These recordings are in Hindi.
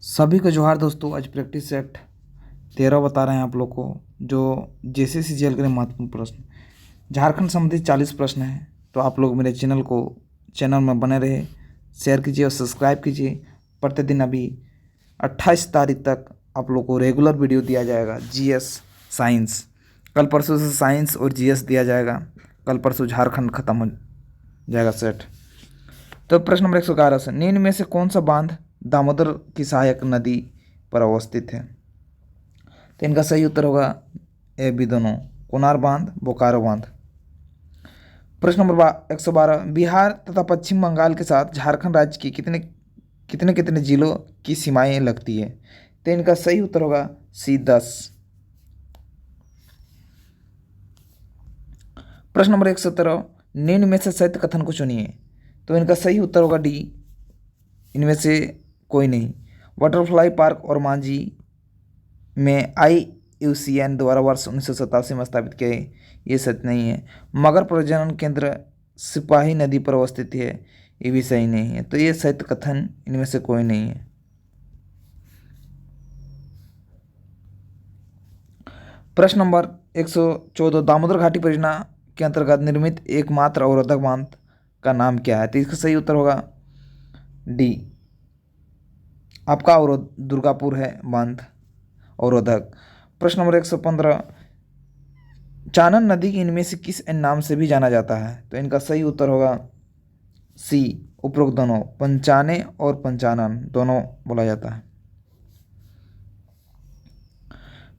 सभी को जोहार दोस्तों। आज प्रैक्टिस सेट 13 बता रहे हैं आप लोग को, जो जेसीसी जेल के लिए महत्वपूर्ण प्रश्न। झारखंड संबंधी 40 प्रश्न हैं। तो आप लोग मेरे चैनल में बने रहे, शेयर कीजिए और सब्सक्राइब कीजिए। प्रतिदिन अभी 28 तारीख तक आप लोग को रेगुलर वीडियो दिया जाएगा। जीएस साइंस कल परसों से साइंस और जीएस दिया जाएगा। कल परसों झारखंड खत्म हो जाएगा सेट। तो प्रश्न नंबर 111 से निम्न में से कौन सा बांध दामोदर की सहायक नदी पर अवस्थित है? तो इनका सही उत्तर होगा ए बी दोनों, कोनार बांध, बोकारो बांध। प्रश्न नंबर 112 बिहार तथा पश्चिम बंगाल के साथ झारखंड राज्य की कितने कितने कितने जिलों की सीमाएं लगती है? तो इनका सही उत्तर होगा सी 10। प्रश्न नंबर 117 निम्न में से सत्य कथन को चुनिए। तो इनका सही उत्तर होगा डी, इनमें से कोई नहीं। बटरफ्लाई पार्क और मांझी में IUCN द्वारा वर्ष 1987 में स्थापित किए, ये सत्य नहीं है। मगर प्रजनन केंद्र सिपाही नदी पर अवस्थित है, ये भी सही नहीं है। तो ये सत्य कथन इनमें से कोई नहीं है। प्रश्न नंबर 114 दामोदर घाटी परियोजना के अंतर्गत निर्मित एकमात्र अवरोधक बांध का नाम क्या है? तो इसका सही उत्तर होगा डी, आपका अवरोध दुर्गापुर है बांध अवरोधक। प्रश्न नंबर 115 चानन नदी की इनमें से किस नाम से भी जाना जाता है? तो इनका सही उत्तर होगा सी, उपरोक्त दोनों, पंचाने और पंचानन दोनों बोला जाता है।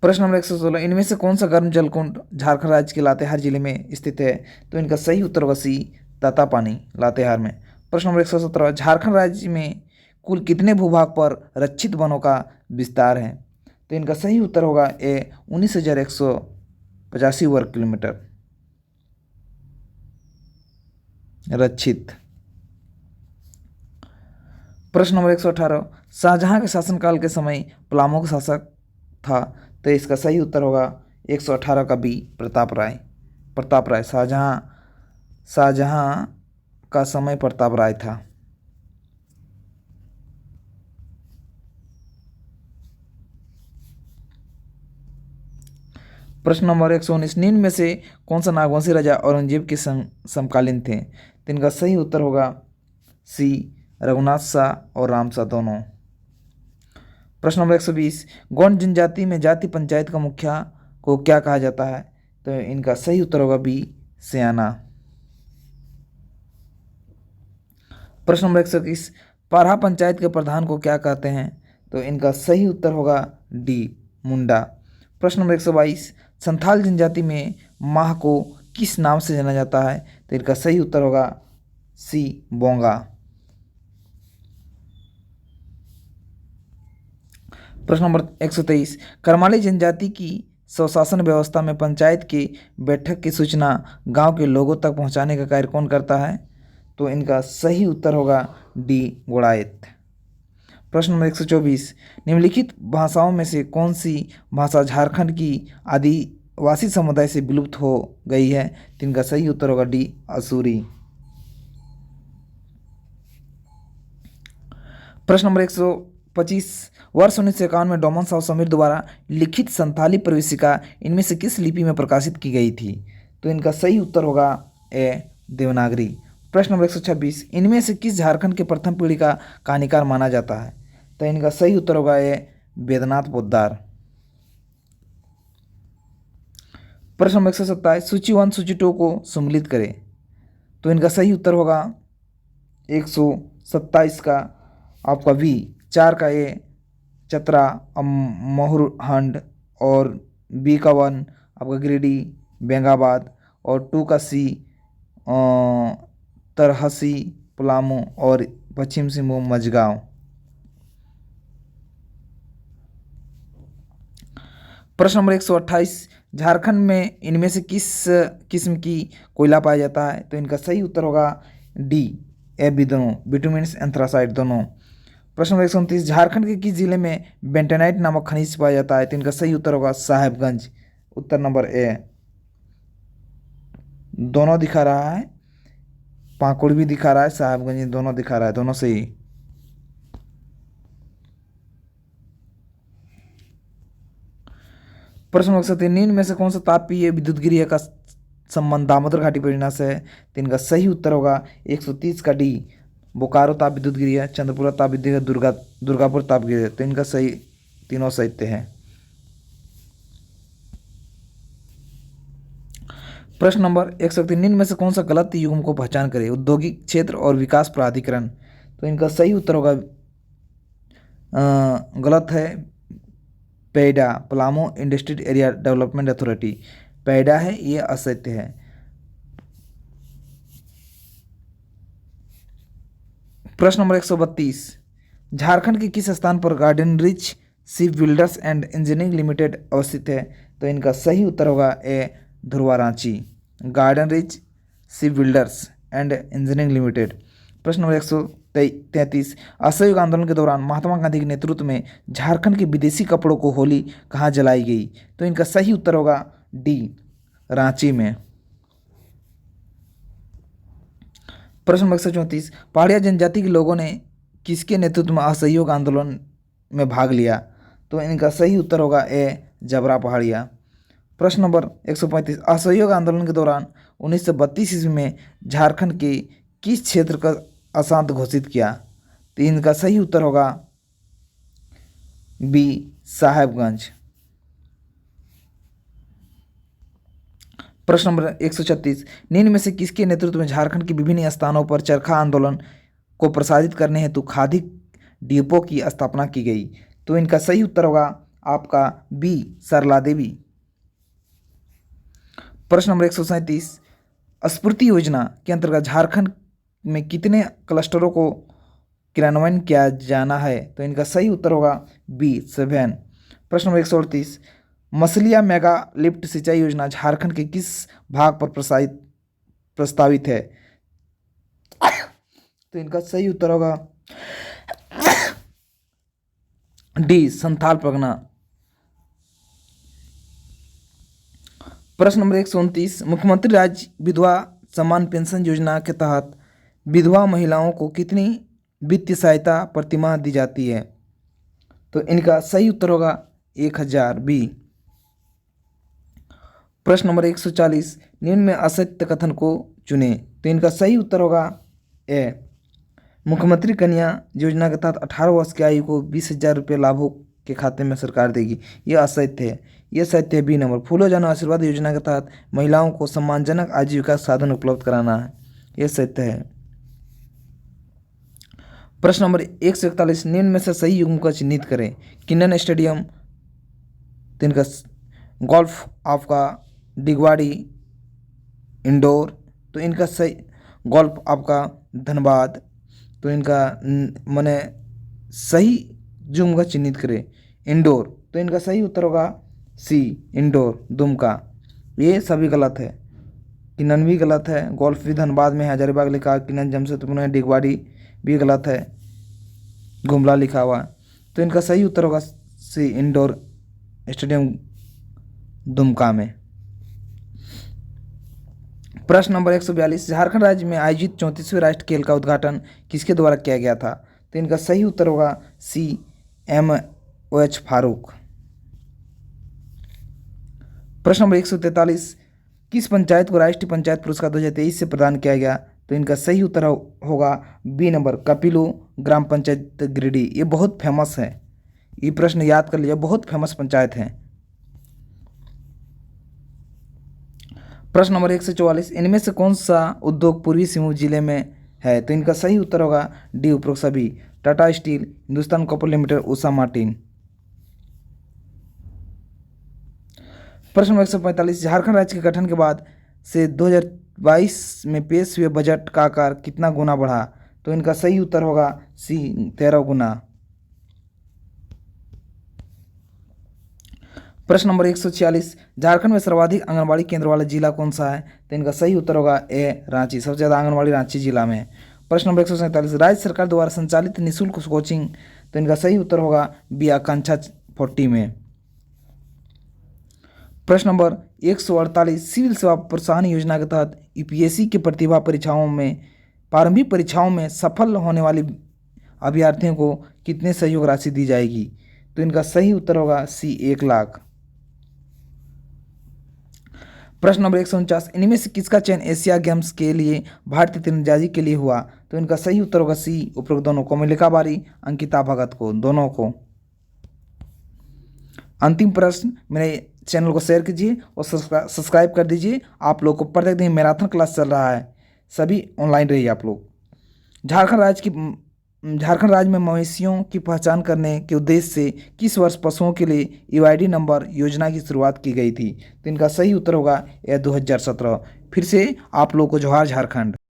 प्रश्न नंबर 116 इनमें से कौन सा गर्म जलकुंड झारखंड राज्य के लातेहार जिले में स्थित है? तो इनका सही उत्तर होगा सी, तातापानी लातेहार में। प्रश्न नंबर 117 झारखंड राज्य में कुल कितने भूभाग पर रक्षित वनों का विस्तार है? तो इनका सही उत्तर होगा ए, 19,185 वर्ग किलोमीटर रक्षित। प्रश्न नंबर 118 शाहजहां के शासनकाल के समय पलामू का शासक था? तो इसका सही उत्तर होगा 118 का बी, प्रताप राय। प्रताप राय शाहजहां का समय प्रताप राय था। प्रश्न नंबर 119 निम्न में से कौन सा नागवंशी राजा औरंगजेब के समकालीन थे? तो इनका सही उत्तर होगा सी, रघुनाथ शाह और राम शाह दोनों। प्रश्न नंबर 120 गौंड जनजाति में जाति पंचायत का मुखिया को क्या कहा जाता है? तो इनका सही उत्तर होगा बी, सियाना। प्रश्न नंबर 121 पारहा पंचायत के प्रधान को क्या कहते हैं? तो इनका सही उत्तर होगा डी, मुंडा। प्रश्न नंबर 122 संथाल जनजाति में माह को किस नाम से जाना जाता है? तो इनका सही उत्तर होगा सी, बोंगा। प्रश्न नंबर 123 करमाली जनजाति की स्वशासन व्यवस्था में पंचायत की बैठक की सूचना गांव के लोगों तक पहुंचाने का कार्य कौन करता है? तो इनका सही उत्तर होगा डी, गुड़ायत। प्रश्न नंबर 124 निम्नलिखित भाषाओं में से कौन सी भाषा झारखंड की आदिवासी समुदाय से विलुप्त हो गई है? तो इनका सही उत्तर होगा डी, असुरी। प्रश्न नंबर 125 वर्ष 1951 में डोमन साहु समीर द्वारा लिखित संथाली प्रवेशिका इनमें से किस लिपि में प्रकाशित की गई थी? तो इनका सही उत्तर होगा ए, देवनागरी। प्रश्न नंबर 126 इनमें से किस झारखंड के प्रथम पीढ़ी का कहानीकार माना जाता है? तो इनका सही उत्तर होगा ए, वेदनाथ पोद्दार। प्रश्न नंबर 127 सूची 1 सूची 2 को सम्मिलित करें। तो इनका सही उत्तर होगा 127 का आपका वी, 4 का ए, चतरा मोहरहंड और बी का 1 आपका गिरिडीह बेंगाबाद और 2 का सी तरहसी पलामू और पश्चिम सिंहभूम मझगांव। प्रश्न नंबर 128 झारखंड में इनमें से किस किस्म की कोयला पाया जाता है? तो इनका सही उत्तर होगा डी, ए बी दोनों, बिटुमिन्स एंथ्रासाइट दोनों। प्रश्न नंबर 129 झारखंड के किस जिले में बेंटेनाइट नामक खनिज पाया जाता है? तो इनका सही उत्तर होगा साहेबगंज। उत्तर नंबर ए, दोनों दिखा रहा है, पाकुड़ भी दिखा रहा है, साहेबगंज दोनों दिखा रहा है, दोनों सही। प्रश्न नंबर 103, निम्न में से कौन सा तापीय विद्युत गृह का संबंध दामोदर घाटी परियोजना से है? तो इनका सही उत्तर होगा 130 का डी, बोकारो ताप विद्युत गृह, चंद्रपुरा ताप विद्युत गृह, दुर्गापुर ताप गृह। तो इनका सही तीनों सत्य है। प्रश्न नंबर 103, निम्न में से कौन सा गलत युग्म को पहचान करे? औद्योगिक क्षेत्र और विकास प्राधिकरण। तो इनका सही उत्तर होगा गलत है, PIADA, Palamu industrial area development authority. PIADA है, ये असत्य है। प्रश्न नंबर 132, झारखंड के किस स्थान पर Garden Reach shipbuilders and engineering limited अवस्थित है? तो इनका सही उत्तर होगा A, Dhurwa Ranchi, Garden Reach shipbuilders and engineering limited. प्रश्न नंबर 133, असहयोग आंदोलन के दौरान महात्मा गांधी के नेतृत्व में झारखंड के विदेशी कपड़ों को होली कहाँ जलाई गई? तो इनका सही उत्तर होगा डी, रांची में। प्रश्न नंबर 134, पहाड़िया जनजाति के लोगों ने किसके नेतृत्व में असहयोग आंदोलन में भाग लिया? तो इनका सही उत्तर होगा ए, जबरा पहाड़िया। प्रश्न नंबर 135, असहयोग आंदोलन के दौरान 1932 ईस्वी में झारखंड के किस क्षेत्र का अशांत घोषित किया? तो इनका सही उत्तर होगा बी, साहेबगंज। प्रश्न नंबर 136, निम्न में से किसके नेतृत्व में झारखंड के विभिन्न स्थानों पर चरखा आंदोलन को प्रसारित करने हेतु खादी डिपो की स्थापना की गई? तो इनका सही उत्तर होगा आपका बी, सरला देवी। प्रश्न नंबर 137, स्फूर्ति योजना के अंतर्गत झारखंड में कितने क्लस्टरों को क्रियान्वयन किया जाना है? तो इनका सही उत्तर होगा बी, 7। प्रश्न नंबर 138, मसलिया मेगा लिफ्ट सिंचाई योजना झारखंड के किस भाग पर प्रस्तावित है? तो इनका सही उत्तर होगा डी, संथाल परगना। प्रश्न नंबर 129, मुख्यमंत्री राज्य विधवा सम्मान पेंशन योजना के तहत विधवा महिलाओं को कितनी वित्तीय सहायता प्रतिमाह दी जाती है? तो इनका सही उत्तर होगा 1000, बी। प्रश्न नंबर 140, निम्न में असत्य कथन को चुने। तो इनका सही उत्तर होगा ए, मुख्यमंत्री कन्या योजना के तहत 18 वर्ष की आयु को 20,000 रुपये लाभों के खाते में सरकार देगी। यह असत्य है। यह सत्य है बी नंबर, फूलो जानो आशीर्वाद योजना के तहत महिलाओं को सम्मानजनक आजीविका साधन उपलब्ध कराना है। यह सत्य है। प्रश्न नंबर 141, निम्न में से सही युग्म का चिन्हित करें। किन्नन स्टेडियम, तो इनका गोल्फ आपका डिगवाड़ी इंडोर, तो इनका सही गोल्फ आपका धनबाद, तो इनका माने सही युग्म का चिन्हित करें इंडोर। तो इनका सही उत्तर होगा सी, इंडोर, दुमका। ये सभी गलत है। किन्नन भी गलत है, गोल्फ भी धनबाद में है, हजारीबाग लिखा, किन्नन जमशेदपुर में, डिगवाड़ी भी गलत है, गुमला लिखा हुआ। तो इनका सही उत्तर होगा सी, इंडोर स्टेडियम दुमका में। प्रश्न नंबर 142, झारखंड राज्य में आयोजित 34वें राष्ट्रीय खेल का उद्घाटन किसके द्वारा किया गया था? तो इनका सही उत्तर होगा सी, MOH फारूक। प्रश्न नंबर 143, किस पंचायत को राष्ट्रीय पंचायत पुरस्कार 2023 से प्रदान किया गया? तो इनका सही उत्तर होगा बी नंबर, कपिलू ग्राम पंचायत गिरिडीह। ये बहुत फेमस है, ये प्रश्न याद कर लीजिए, बहुत फेमस पंचायत है। प्रश्न नंबर 144, इनमें से कौन सा उद्योग पूर्वी सिंहभूम जिले में है? तो इनका सही उत्तर होगा डी, उपरोक्त सभी, Tata steel, Hindustan copper limited, Usha Martin. प्रश्न नंबर 145, झारखंड राज्य के गठन के बाद से 2022 में पेश हुए बजट का आकार कितना गुना बढ़ा? तो इनका सही उत्तर होगा सी, 13 गुना। प्रश्न नंबर 146, झारखंड में सर्वाधिक आंगनबाड़ी केंद्र वाला जिला कौन सा है? तो इनका सही उत्तर होगा ए, रांची। सबसे ज़्यादा आंगनबाड़ी रांची जिला में है। प्रश्न नंबर 147, राज्य सरकार द्वारा संचालित निःशुल्क कोचिंग, तो इनका सही उत्तर होगा बी, आकांक्षा 40 में। प्रश्न नंबर 148, सिविल सेवा प्रोत्साहन योजना के तहत यूपीएससी की प्रतिभा परीक्षाओं में प्रारंभिक परीक्षाओं में सफल होने वाले अभ्यर्थियों को कितने सहयोग राशि दी जाएगी? तो इनका सही उत्तर होगा सी, 1 लाख। प्रश्न नंबर 149, इनमें से किसका चयन एशिया गेम्स के लिए भारतीय तीरंदाजी के लिए हुआ? तो इनका सही उत्तर होगा सी, उपरोक्त दोनों को, मल्लिका बारी, अंकिता भगत को, दोनों को। अंतिम प्रश्न, मेरे चैनल को शेयर कीजिए और सब्सक्राइब कर दीजिए। आप लोग को प्रत्येक दिन मैराथन क्लास चल रहा है, सभी ऑनलाइन रहिए आप लोग। झारखंड राज्य में मवेशियों की पहचान करने के उद्देश्य से किस वर्ष पशुओं के लिए यूआईडी नंबर योजना की शुरुआत की गई थी? तो इनका सही उत्तर होगा यह 2017। फिर से आप लोग को जोहार झारखंड।